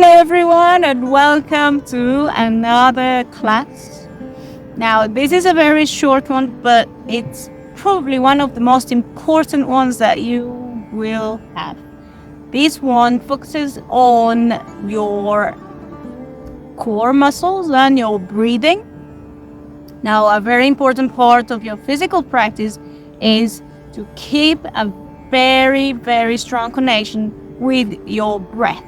Hello, everyone, and welcome to another class. Now, this is a very short one, but it's probably one of the most important ones that you will have. This one focuses on your core muscles and your breathing. Now, a very important part of your physical practice is to keep a very, very strong connection with your breath.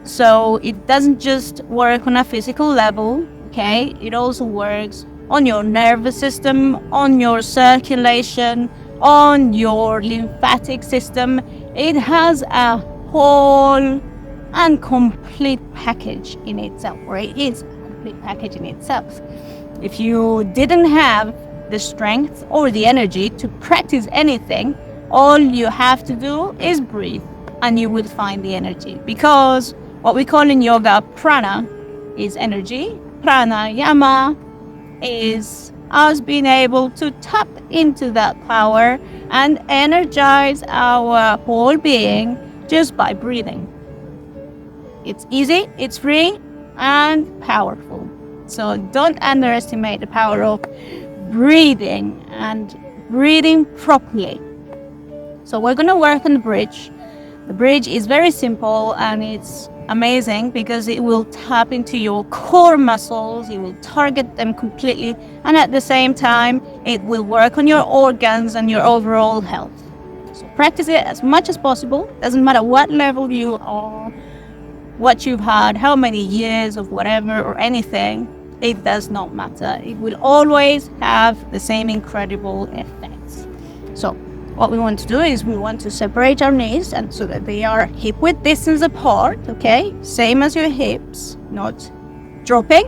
So it doesn't just work on a physical level, okay? It also works on your nervous system, on your circulation, on your lymphatic system. It has a whole and complete package in itself, or it is a complete package in itself. If you didn't have the strength or the energy to practice anything, all you have to do is breathe and you will find the energy, because what we call in yoga prana is energy. Pranayama is us being able to tap into that power and energize our whole being just by breathing. It's easy, it's free, and powerful. So don't underestimate the power of breathing and breathing properly. So we're going to work on the bridge. The bridge is very simple and it's amazing because it will tap into your core muscles, it will target them completely, and at the same time it will work on your organs and your overall health. So practice it as much as possible. Doesn't matter what level you are, what you've had, how many years of whatever or anything, it does not matter. It will always have the same incredible effects. So what we want to do is we want to separate our knees and so that they are hip width distance apart, okay? Same as your hips, not dropping,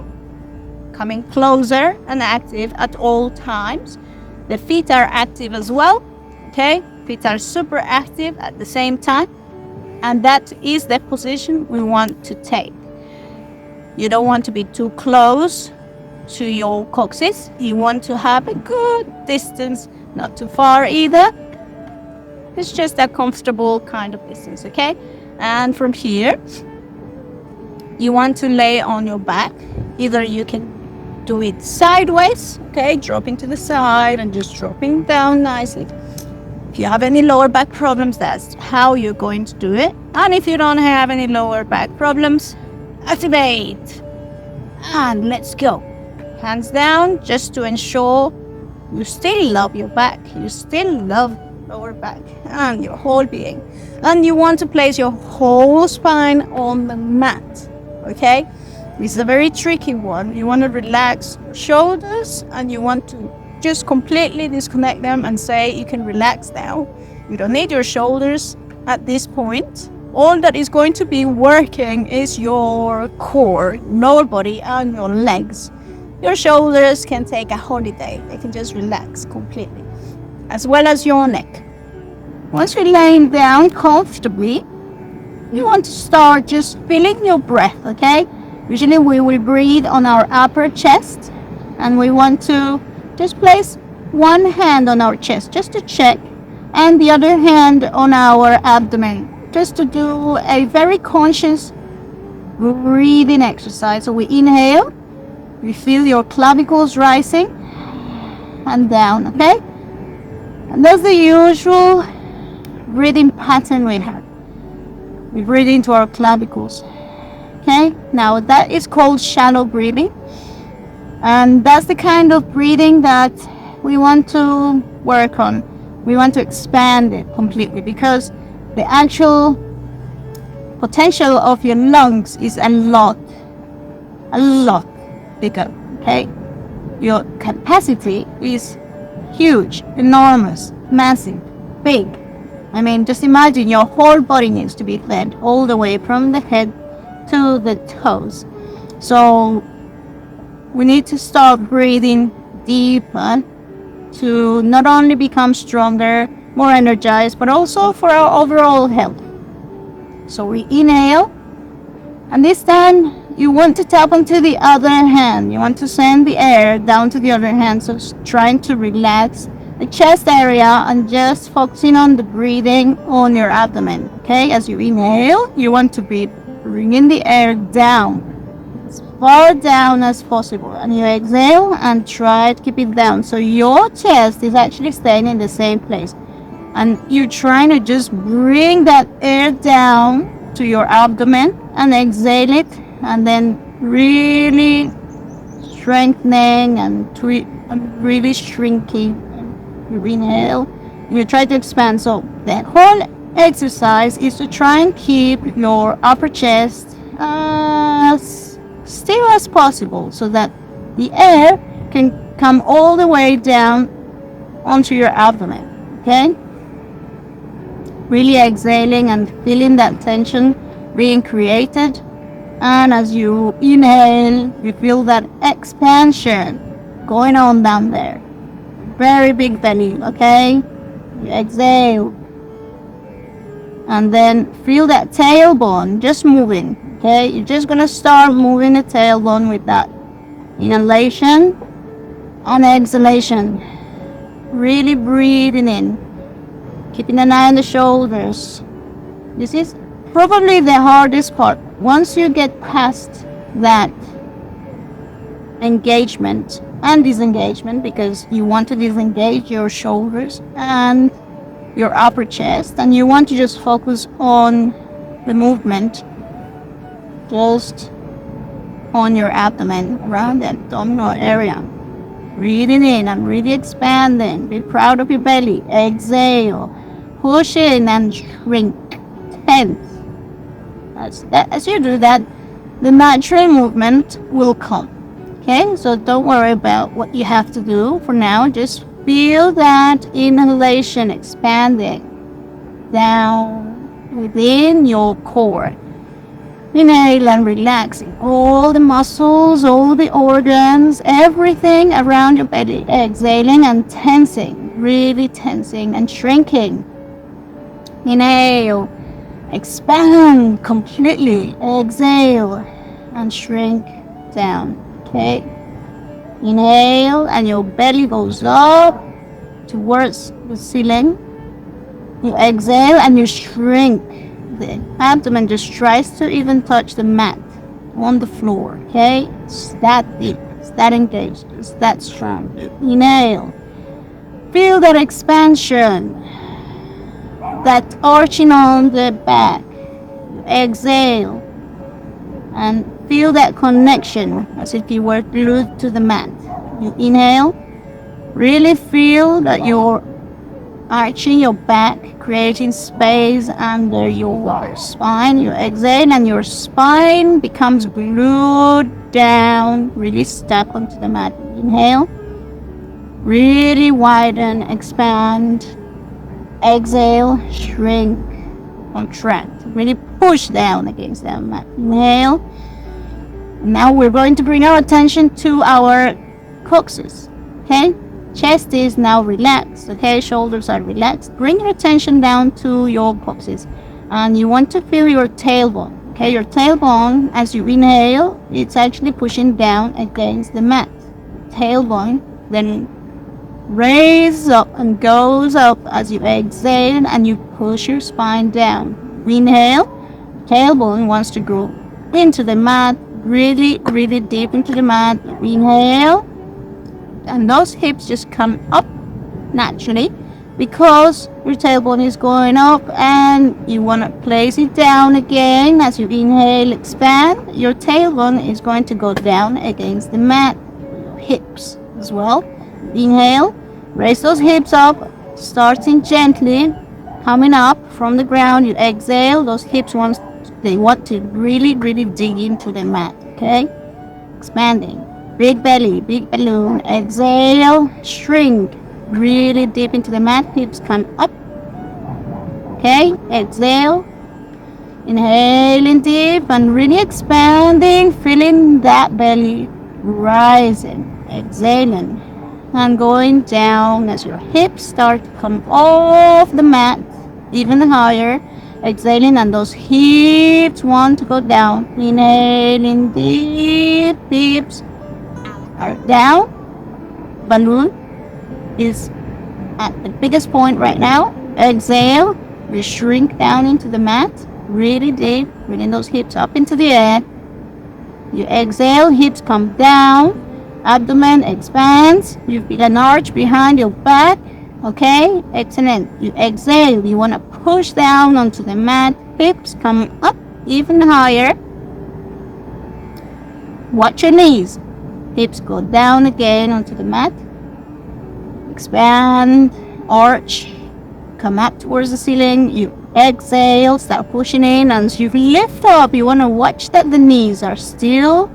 coming closer and active at all times. The feet are active as well, okay? Feet are super active at the same time. And that is the position we want to take. You don't want to be too close to your coccyx. You want to have a good distance, not too far either. It's just a comfortable kind of distance, okay? And from here, you want to lay on your back. Either you can do it sideways, okay? Dropping to the side and just dropping down nicely. If you have any lower back problems, that's how you're going to do it. And if you don't have any lower back problems, activate. And let's go. Hands down, just to ensure you still love your back. You still love lower back and your whole being, and you want to place your whole spine on the mat, okay? This is a very tricky one. You want to relax your shoulders and you want to just completely disconnect them and say you can relax now. You don't need your shoulders at this point. All that is going to be working is your core, lower body, and your legs. Your shoulders can take a holiday. They can just relax completely, as well as your neck. Once you're laying down comfortably, you want to start just feeling your breath, okay? Usually we will breathe on our upper chest, and we want to just place one hand on our chest just to check, and the other hand on our abdomen, just to do a very conscious breathing exercise. So we inhale, we feel your clavicles rising and down, okay? And that's the usual breathing pattern we have. We breathe into our clavicles. Okay? Now that is called shallow breathing. And that's the kind of breathing that we want to work on. We want to expand it completely because the actual potential of your lungs is a lot bigger. Okay? Your capacity is huge, enormous, massive, big. I mean, just imagine your whole body needs to be fed all the way from the head to the toes. So we need to start breathing deeper to not only become stronger, more energized, but also for our overall health. So we inhale, and this time you want to tap onto the other hand. You want to send the air down to the other hand. So trying to relax the chest area and just focusing on the breathing on your abdomen. Okay, as you inhale, you want to breathe bringing the air down, as far down as possible. And you exhale and try to keep it down. So your chest is actually staying in the same place. And you're trying to just bring that air down to your abdomen and exhale it, and then really strengthening and really shrinking. You inhale, you try to expand. So the whole exercise is to try and keep your upper chest as still as possible so that the air can come all the way down onto your abdomen. Okay? Really exhaling and feeling that tension being created. And as you inhale, you feel that expansion going on down there. Very big belly, okay? You exhale. And then feel that tailbone just moving, okay? You're just gonna start moving the tailbone with that inhalation and exhalation. Really breathing in. Keeping an eye on the shoulders. This is probably the hardest part. Once you get past that engagement and disengagement, because you want to disengage your shoulders and your upper chest, and you want to just focus on the movement just on your abdomen, around the abdominal area. Breathing in and really expanding. Be proud of your belly. Exhale. Push in and shrink. Tense. As you do that, the natural movement will come. Okay, so don't worry about what you have to do for now. Just feel that inhalation expanding down within your core. Inhale and relaxing all the muscles, all the organs, everything around your belly. Exhaling and tensing, really tensing and shrinking. Inhale, expand completely. Exhale and shrink down. Okay. Inhale and your belly goes up towards the ceiling. You exhale and you shrink. The abdomen just tries to even touch the mat on the floor. Okay. It's that deep. It's that engaged. It's that strong. Inhale. Feel that expansion. That arching on the back. Exhale and feel that connection as if you were glued to the mat. You inhale, really feel that you're arching your back, creating space under your spine. You exhale and your spine becomes glued down, really stuck onto the mat. Inhale, really widen, expand. Exhale, shrink, contract. Really push down against that mat. Inhale. Now we're going to bring our attention to our coccyx. Okay? Chest is now relaxed. Okay? Shoulders are relaxed. Bring your attention down to your coccyx. And you want to feel your tailbone. Okay? Your tailbone, as you inhale, it's actually pushing down against the mat. Tailbone then raises up and goes up as you exhale and you push your spine down. Inhale, tailbone wants to go into the mat, really, really deep into the mat. Inhale, and those hips just come up naturally because your tailbone is going up, and you want to place it down again. As you inhale, expand, your tailbone is going to go down against the mat. Your hips as well. Inhale, raise those hips up, starting gently, coming up from the ground. You exhale, those hips want to really, really dig into the mat. Okay, expanding, big belly, big balloon. Exhale, shrink, really deep into the mat. Hips come up. Okay, exhale, inhaling deep and really expanding, feeling that belly rising. Exhaling and going down as your hips start to come off the mat even higher. Exhaling and those hips want to go down. Inhaling deep, hips are down. Balloon is at the biggest point right now. Exhale, we shrink down into the mat. really deep, bringing those hips up into the air. You exhale, hips come down, abdomen expands. You feel an arch behind your back. Okay, excellent. You exhale, you want to push down onto the mat, hips come up even higher. Watch your knees. Hips go down again onto the mat. Expand, arch, come up towards the ceiling. You exhale, start pushing in. As you lift up, you want to watch that the knees are still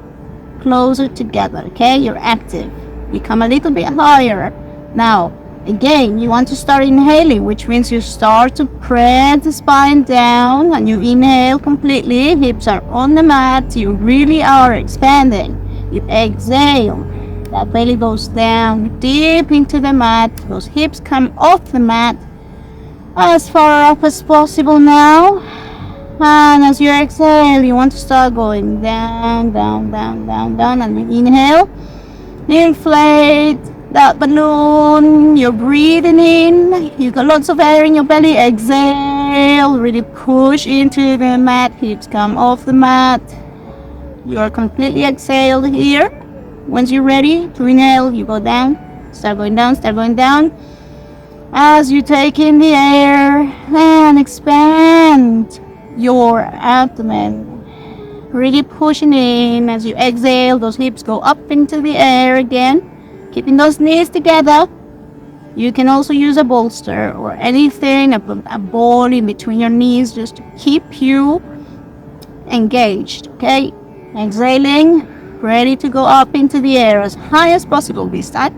closer together. Okay, you're active. You come a little bit higher. Now, again, you want to start inhaling, which means you start to press the spine down and you inhale completely. Hips are on the mat. You really are expanding. You exhale. That belly goes down deep into the mat. Those hips come off the mat as far up as possible now. And as you exhale, you want to start going down, down, down, down, down. And you inhale. Inflate that balloon. You're breathing in. You got lots of air in your belly. Exhale. Really push into the mat. Hips come off the mat. You are completely exhaled here. Once you're ready to inhale, you go down. Start going down. Start going down. As you take in the air and expand your abdomen. Really pushing in. As you exhale, those hips go up into the air again. Keeping those knees together. You can also use a bolster or anything, a ball in between your knees just to keep you engaged, okay? Exhaling, ready to go up into the air as high as possible this time.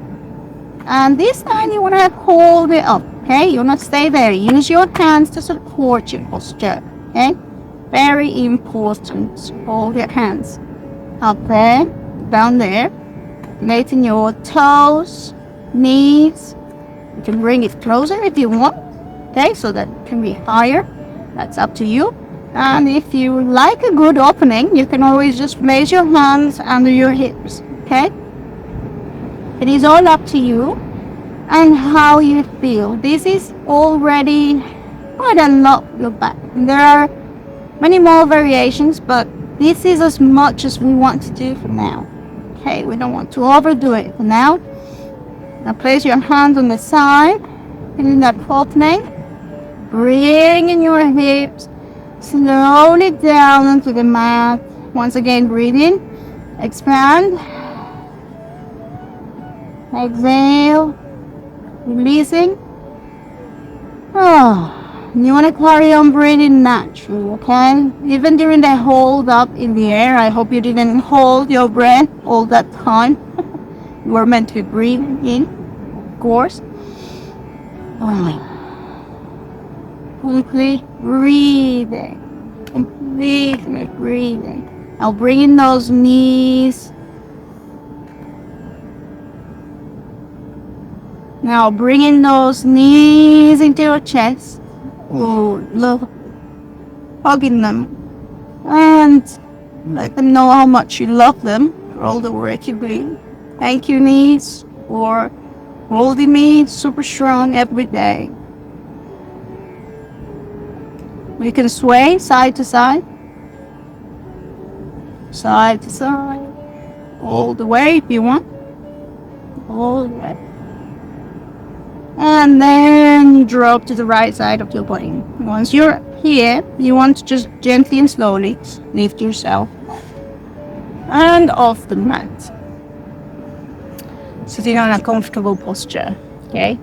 And this time you want to hold it up, okay? You want to stay there. Use your hands to support your posture, okay? Very important. Hold your hands up there, down there. Letting your toes, knees. You can bring it closer if you want, okay? So that it can be higher. That's up to you. And if you like a good opening, you can always just place your hands under your hips, okay? It is all up to you and how you feel. This is already quite a lot of your back. There are many more variations, but this is as much as we want to do for now. Okay, we don't want to overdo it for now. Now place your hands on the side, feeling that opening. Bring in your hips slowly down onto the mat. Once again, breathe in, expand, exhale, releasing. You want to carry on breathing naturally, okay? Even during the hold up in the air, I hope you didn't hold your breath all that time. You were meant to breathe in, of course. Completely breathing. Completely breathing. Now bring in those knees. Now bring in those knees into your chest. Oh, love hugging them and let them know how much you love them for all the work you do. Thank you, knees, for holding me super strong every day. We can sway side to side, all the way if you want, all the way. And then you drop to the right side of your body. Once you're here, you want to just gently and slowly lift yourself and off the mat. Sitting on a comfortable posture, okay?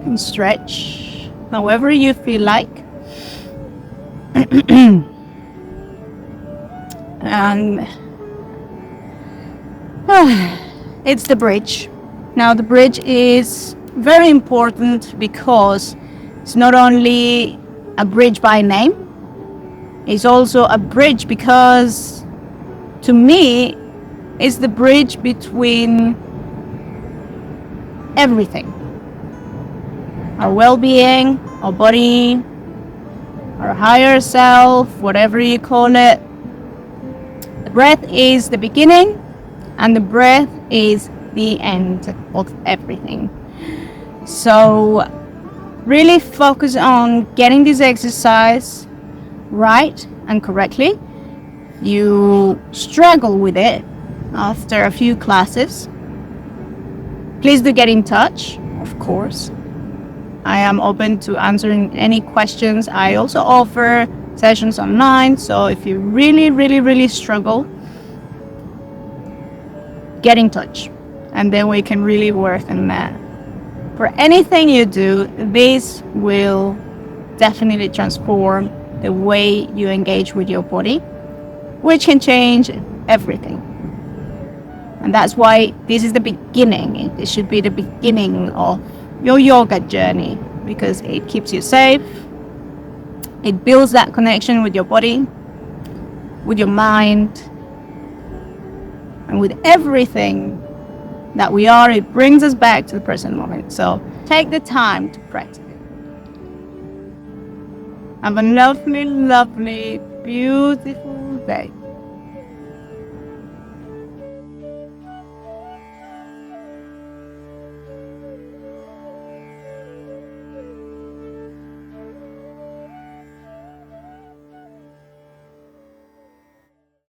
And stretch however you feel like. And it's the bridge. Now the bridge is very important because it's not only a bridge by name, it's also a bridge because to me it's the bridge between everything. Our well-being, our body, our higher self, whatever you call it. The breath is the beginning and the breath is the end of everything. So really focus on getting this exercise right and correctly. You struggle with it after a few classes, please do get in touch, of course. I am open to answering any questions. I also offer sessions online, so if you really, really, really struggle, get in touch, and then we can really work on that. For anything you do, this will definitely transform the way you engage with your body, which can change everything. And that's why this is the beginning. It should be the beginning of your yoga journey, because it keeps you safe. It builds that connection with your body, with your mind, and with everything that we are. It brings us back to the present moment. So take the time to practice it. Have a lovely, lovely, beautiful day.